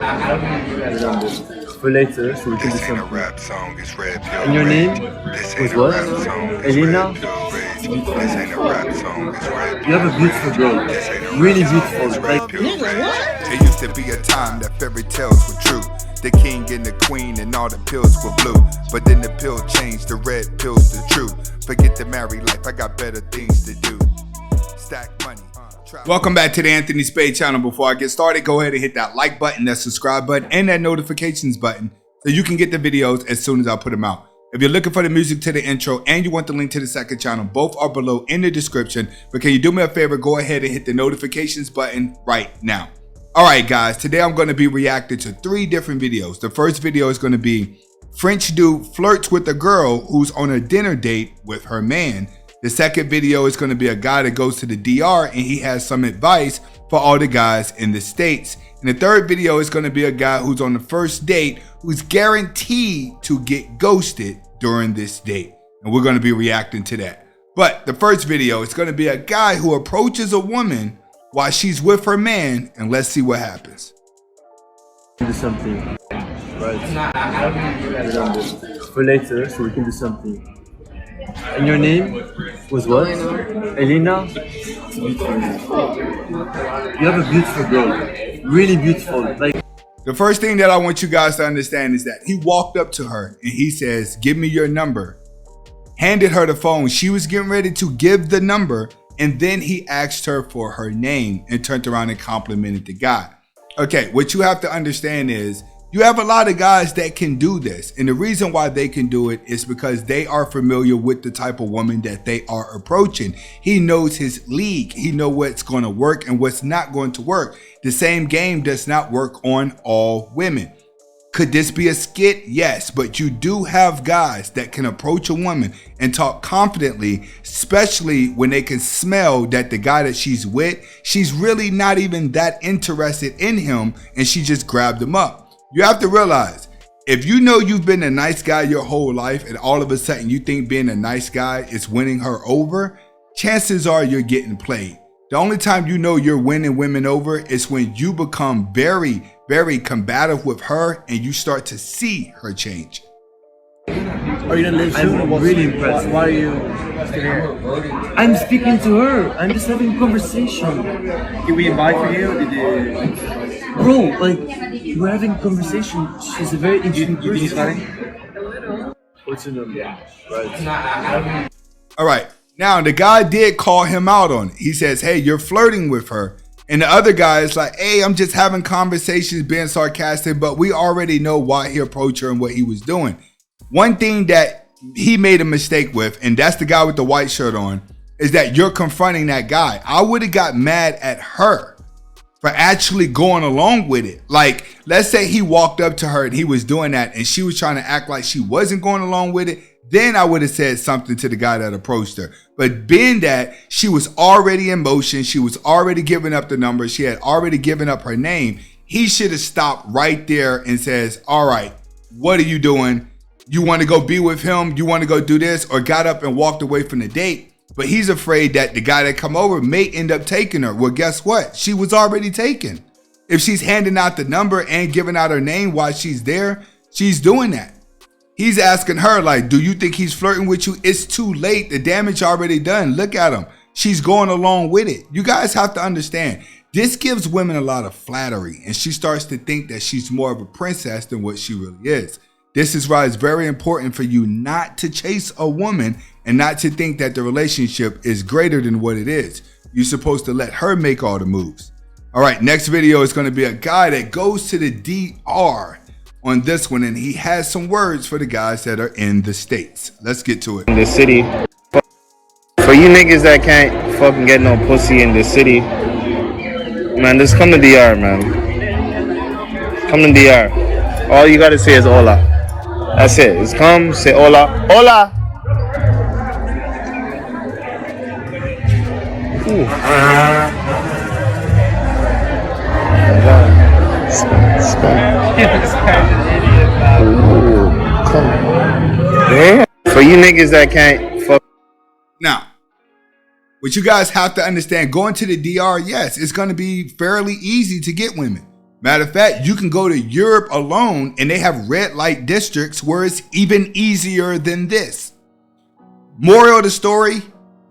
For later, so we can do This ain't a something. rap song, it's red pill And your name This was ain't a what? rap song, it's Elena? red pill rage. This ain't a rap song, it's red You have a pill beautiful rage. girl. This ain't a Really rap song, beautiful. it's Like, red pill rage. It used to be a time that fairy tales were true. The king and the queen and all the pills were blue. But then the pill changed, the red pill's the truth. Forget the married life, I got better things to do. Stack money. Welcome back to the Anthony Spade channel. Before I get started, go ahead and hit that like button, that subscribe button, and that notifications button so you can get the videos as soon as I put them out. If you're looking for the music to the intro and you want the link to the second channel, both are below in the description. But can you do me a favor? Go ahead and hit the notifications button right now. All right, guys, today I'm going to be reacting to 3 different videos. The first video is going to be French dude flirts with a girl who's on a dinner date with her man. The second video is going to be a guy that goes to the DR and he has some advice for all the guys in the States. And the third video is going to be a guy who's on the first date who's guaranteed to get ghosted during this date. And we're going to be reacting to that. But the first video is going to be a guy who approaches a woman while she's with her man, and let's see what happens. do something. Right. For later, so we can do something. And your name was what? Elena? You have a beautiful girl. Really beautiful. Like, the first thing that I want you guys to understand is that he walked up to her and he says, "Give me your number." Handed her the phone. She was getting ready to give the number, and then he asked her for her name and turned around and complimented the guy. Okay, what you have to understand is you have a lot of guys that can do this. And the reason why they can do it is because they are familiar with the type of woman that they are approaching. He knows his league. He knows what's going to work and what's not going to work. The same game does not work on all women. Could this be a skit? Yes, but you do have guys that can approach a woman and talk confidently, especially when they can smell that the guy that she's with, she's really not even that interested in him and she just grabbed him up. You have to realize, if you know you've been a nice guy your whole life and all of a sudden you think being a nice guy is winning her over, chances are you're getting played. The only time you know you're winning women over is when you become very, very combative with her and you start to see her change. Are you gonna leave soon? I'm really impressed. Why are you still here? I'm speaking to her. I'm just having a conversation. Did we invite you? Did you? Bro, like, we're having a conversation. She's a very interesting You think it's person. funny? What's your number? Right. All right. Now, the guy did call him out on it. He says, "Hey, you're flirting with her." And the other guy is like, "Hey, I'm just having conversations, being sarcastic," but we already know why he approached her and what he was doing. One thing that he made a mistake with, and that's the guy with the white shirt on, is that you're confronting that guy. I would have got mad at her for actually going along with it. Like, let's say he walked up to her and he was doing that and she was trying to act like she wasn't going along with it. Then I would have said something to the guy that approached her. But being that she was already in motion, she was already giving up the number, she had already given up her name, he should have stopped right there and says, "All right, what are you doing? You want to go be with him? You want to go do this?" Or got up and walked away from the date. But he's afraid that the guy that come over may end up taking her. Well, guess what? She was already taken. If she's handing out the number and giving out her name while she's there, she's doing that. He's asking her, like, "Do you think he's flirting with you?" It's too late. The damage already done. Look at him. She's going along with it. You guys have to understand, this gives women a lot of flattery, and she starts to think that she's more of a princess than what she really is. This is why it's very important for you not to chase a woman and not to think that the relationship is greater than what it is. You're supposed to let her make all the moves. All right, next video is going to be a guy that goes to the DR on this one, and he has some words for the guys that are in the States. Let's get to it. In the city. For you niggas that can't fucking get no pussy in the city, man, just come to DR, man. Come to DR. All you gotta say is hola. That's it. Just come, say hola. Hola! Ooh. Ooh, come on. Yeah. For you niggas that can't fuck. Now, what you guys have to understand, going to the DR, yes, it's going to be fairly easy to get women. Matter of fact, you can go to Europe alone and they have red light districts where it's even easier than this. Moral of the story,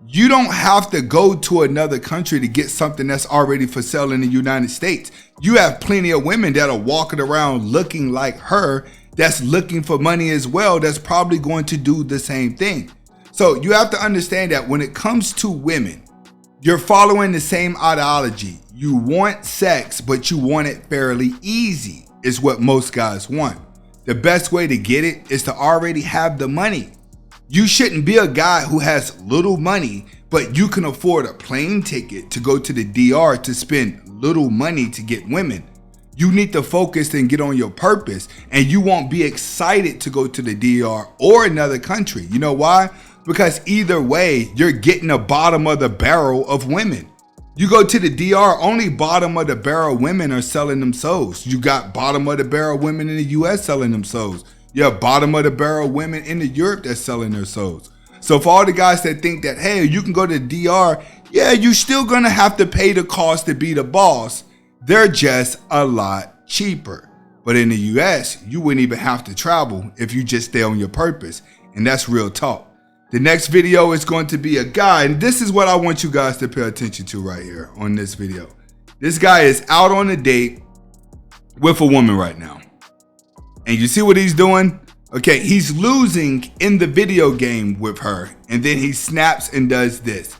you don't have to go to another country to get something that's already for sale in the United States. You have plenty of women that are walking around looking like her that's looking for money as well, that's probably going to do the same thing. So you have to understand that when it comes to women, you're following the same ideology. You want sex, but you want it fairly easy, is what most guys want. The best way to get it is to already have the money. You shouldn't be a guy who has little money, but you can afford a plane ticket to go to the DR to spend little money to get women. You need to focus and get on your purpose, and you won't be excited to go to the DR or another country. You know why? Because either way, you're getting a bottom of the barrel of women. You go to the DR, only bottom of the barrel women are selling them souls. You got bottom of the barrel women in the US selling them souls. You have bottom of the barrel women in the Europe that's selling their souls. So for all the guys that think that, hey, you can go to the DR, yeah, you're still gonna have to pay the cost to be the boss. They're just a lot cheaper. But in the US, you wouldn't even have to travel if you just stay on your purpose. And that's real talk. The next video is going to be a guy, and this is what I want you guys to pay attention to right here on this video. This guy is out on a date with a woman right now. And you see what he's doing? Okay, he's losing in the video game with her, and then he snaps and does this.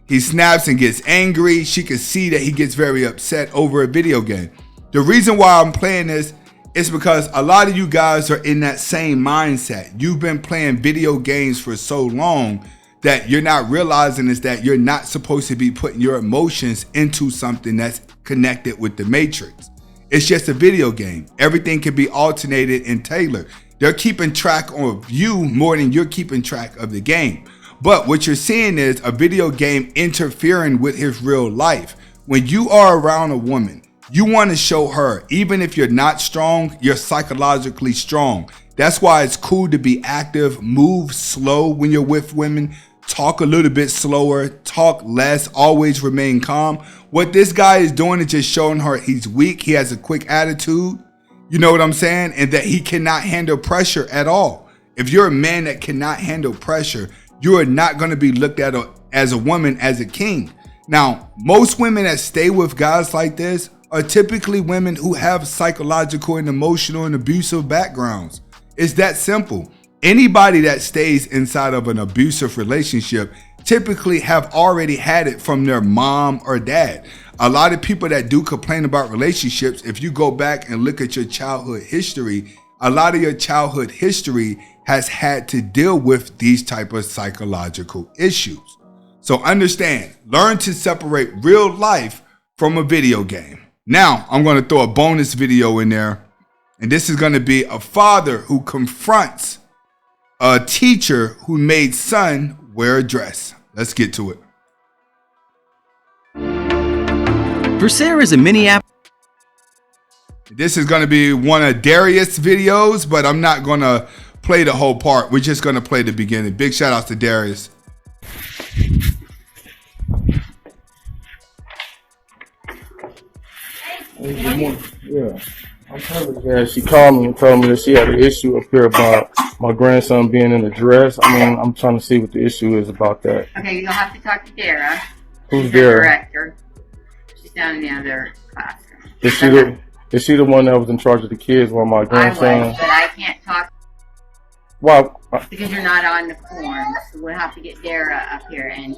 He snaps and gets angry. She can see that he gets very upset over a video game. The reason why I'm playing this is because a lot of you guys are in that same mindset. You've been playing video games for so long that you're not realizing is that you're not supposed to be putting your emotions into something that's connected with the matrix. It's just a video game. Everything can be alternated and tailored. They're keeping track of you more than you're keeping track of the game. But what you're seeing is a video game interfering with his real life. When you are around a woman, you want to show her, even if you're not strong, you're psychologically strong. That's why it's cool to be active, move slow when you're with women, talk a little bit slower, talk less, always remain calm. What this guy is doing is just showing her he's weak, he has a quick attitude, you know what I'm saying? And that he cannot handle pressure at all. If you're a man that cannot handle pressure, you are not going to be looked at as a woman as a king. Now, most women that stay with guys like this are typically women who have psychological and emotional and abusive backgrounds. It's that simple. Anybody that stays inside of an abusive relationship typically have already had it from their mom or dad. A lot of people that do complain about relationships, if you go back and look at your childhood history, a lot of your childhood history has had to deal with these type of psychological issues. So understand, learn to separate real life from a video game. Now, I'm going to throw a bonus video in there, and this is going to be a father who confronts a teacher who made son wear a dress. Let's get to it. For Sarah's in Minneapolis. This is going to be one of Darius' videos, but I'm not going to play the whole part. We're just going to play the beginning. Big shout out to Darius. Yeah. I'm telling you, she called me and told me that she had an issue up here about my grandson being in a dress. I mean, I'm trying to see what the issue is about that. Okay, you'll have to talk to Dara. Who's She's the Dara? director. She's down in the other classroom. Is she the one that was in charge of the kids while my I grandson? was, but I can't talk Why? because you're not on the form. So we'll have to get Dara up here, and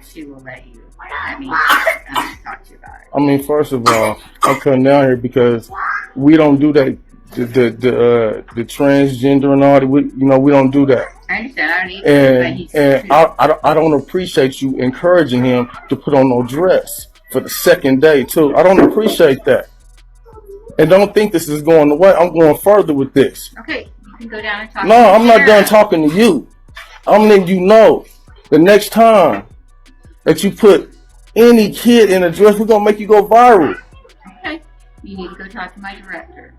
she will let you. I mean, talk to you about it. I mean, first of all, I'm coming down here because we don't do that. The transgender and all that. We don't do that. I understand. I don't need And I don't appreciate you encouraging him to put on no dress for the second day too. I don't appreciate that. And don't think this is going away. I'm going further with this. Okay, you can go down and talk. No, I'm not done talking to you. I'm letting you know the next time that you put any kid in a dress, we're gonna make you go viral. Okay, you need to go talk to my director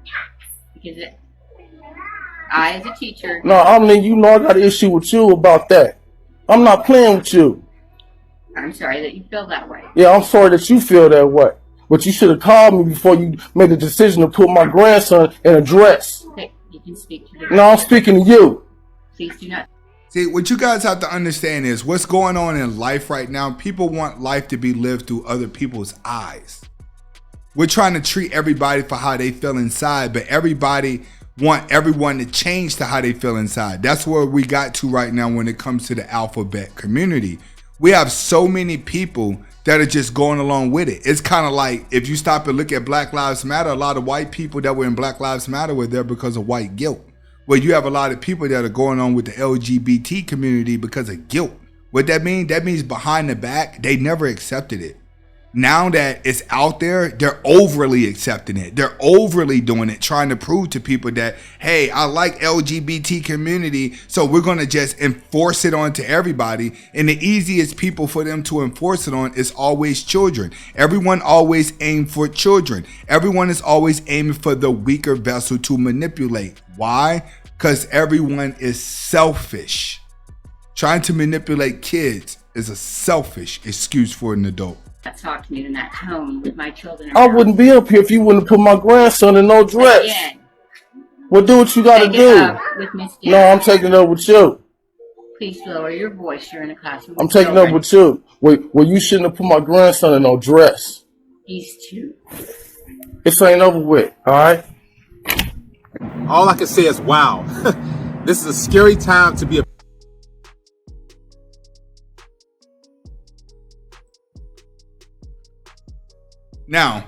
because I, as a teacher. No, I mean, you know I got an issue with you about that. I'm not playing with you. I'm sorry that you feel that way. Yeah, I'm sorry that you feel that way. But you should have called me before you made the decision to put my grandson in a dress. Okay, you can speak to the No, I'm speaking to you. Please do not. See, what you guys have to understand is what's going on in life right now. People want life to be lived through other people's eyes. We're trying to treat everybody for how they feel inside, but everybody want everyone to change to how they feel inside. That's where we got to right now when it comes to the alphabet community. We have so many people that are just going along with it. It's kind of like if you stop and look at Black Lives Matter, a lot of white people that were in Black Lives Matter were there because of white guilt. Well, you have a lot of people that are going on with the LGBT community because of guilt. What that means? That means behind the back, they never accepted it. Now that it's out there, they're overly accepting it. They're overly doing it, trying to prove to people that, hey, I like LGBT community, so we're going to just enforce it onto everybody. And the easiest people for them to enforce it on is always children. Everyone always aims for children. Everyone is always aiming for the weaker vessel to manipulate. Why? Because everyone is selfish. Trying to manipulate kids is a selfish excuse for an adult. Talk to me in that home with my children. I wouldn't be up here if you wouldn't put my grandson in no dress. Again, Well, do what you got to take it do. up with Miss No, I'm taking it up with you. Please lower your voice. You're in a classroom. I'm taking it up with you. Well, you shouldn't have put my grandson in no dress. These two. This ain't over with, all right? All I can say is, wow, this is a scary time to be a Now,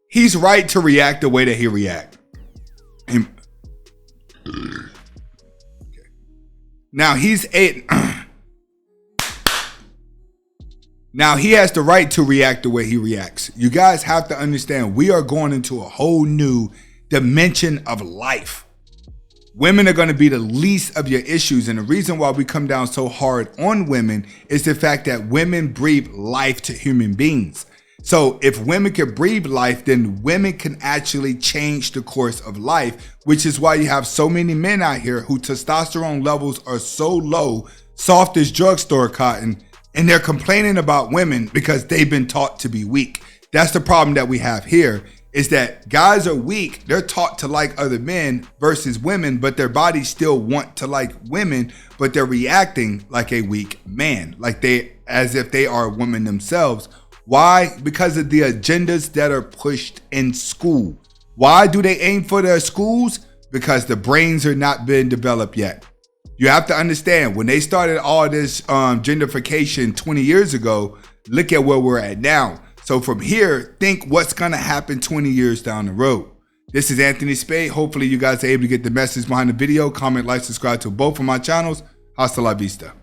he's right to react the way that he react. Now Now he has the right to react the way he reacts. You guys have to understand, we are going into a whole new dimension of life. Women are going to be the least of your issues. And the reason why we come down so hard on women is the fact that women breathe life to human beings. So if women can breathe life, then women can actually change the course of life, which is why you have so many men out here whose testosterone levels are so low, soft as drugstore cotton, and they're complaining about women because they've been taught to be weak. That's the problem that we have here, is that guys are weak. They're taught to like other men versus women, but their bodies still want to like women, but they're reacting like a weak man, as if they are a woman themselves. Why? Because of the agendas that are pushed in school. Why do they aim for their schools? Because the brains are not being developed yet. You have to understand, when they started all this gentrification 20 years ago, look at where we're at now. So from here, think what's going to happen 20 years down the road. This is Anthony Spade. Hopefully you guys are able to get the message behind the video. Comment, like, subscribe to both of my channels. Hasta la vista.